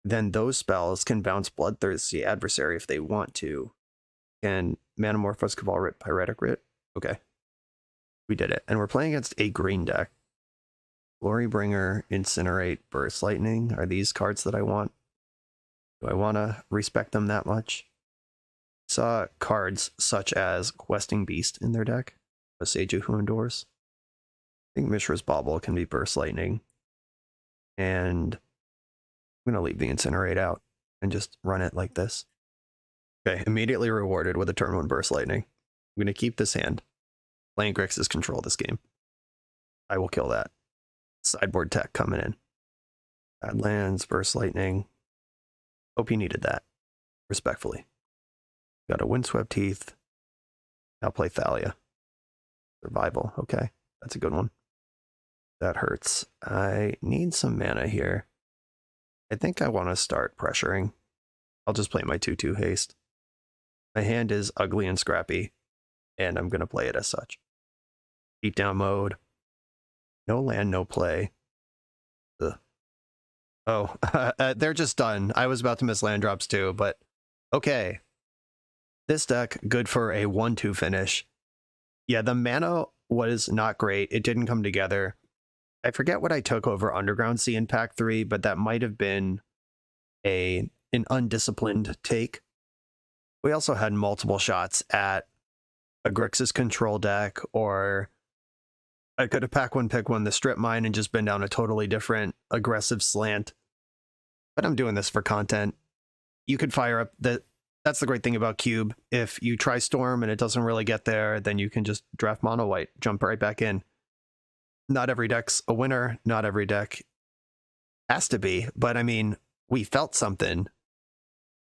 then those spells can bounce Bloodthirsty Adversary if they want to. And Manamorphose Cabal Pyretic Writ. Okay. We did it. And we're playing against a green deck. Glorybringer, Incinerate, Burst Lightning. Are these cards that I want? Do I want to respect them that much? Saw cards such as Questing Beast in their deck. A Seiju Who Endures. I think Mishra's Bauble can be Burst Lightning. And I'm going to leave the Incinerate out and just run it like this. Okay, immediately rewarded with a turn 1 Burst Lightning. I'm going to keep this hand. Playing Grixis control this game. I will kill that. Sideboard tech coming in. Badlands, Burst Lightning. Hope you needed that. Respectfully. Got a Windswept Heath. Now play Thalia. Survival. Okay, that's a good one. That hurts. I need some mana here. I think I want to start pressuring. I'll just play my 2/2 haste. My hand is ugly and scrappy, and I'm going to play it as such. Beatdown mode. No land, no play. Ugh. Oh, they're just done. I was about to miss land drops too, but okay. This deck, good for a 1/2 finish. Yeah, the mana was not great. It didn't come together. I forget what I took over Underground Sea in Pack 3, but that might have been an undisciplined take. We also had multiple shots at a Grixis control deck, or I could have pack one, pick one, the strip mine, and just been down a totally different aggressive slant. But I'm doing this for content. You could fire up that's the great thing about Cube. If you try Storm and it doesn't really get there, then you can just draft mono white, jump right back in. Not every deck's a winner. Not every deck has to be. But I mean, we felt something.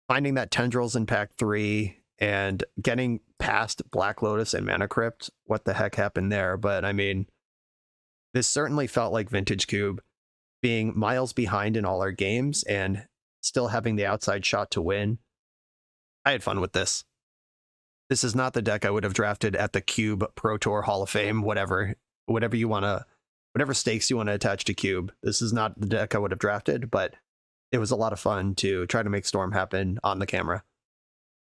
Finding that Tendrils in Pack 3 and getting past Black Lotus and Mana Crypt. What the heck happened there? But I mean, this certainly felt like Vintage Cube being miles behind in all our games and still having the outside shot to win. I had fun with this. This is not the deck I would have drafted at the Cube Pro Tour Hall of Fame, whatever you want to, whatever stakes you want to attach to Cube. This is not the deck I would have drafted, but it was a lot of fun to try to make Storm happen on the camera.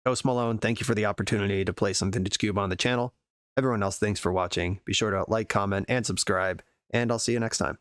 Ghost Malone, thank you for the opportunity to play some Vintage Cube on the channel. Everyone else, thanks for watching. Be sure to like, comment, and subscribe, and I'll see you next time.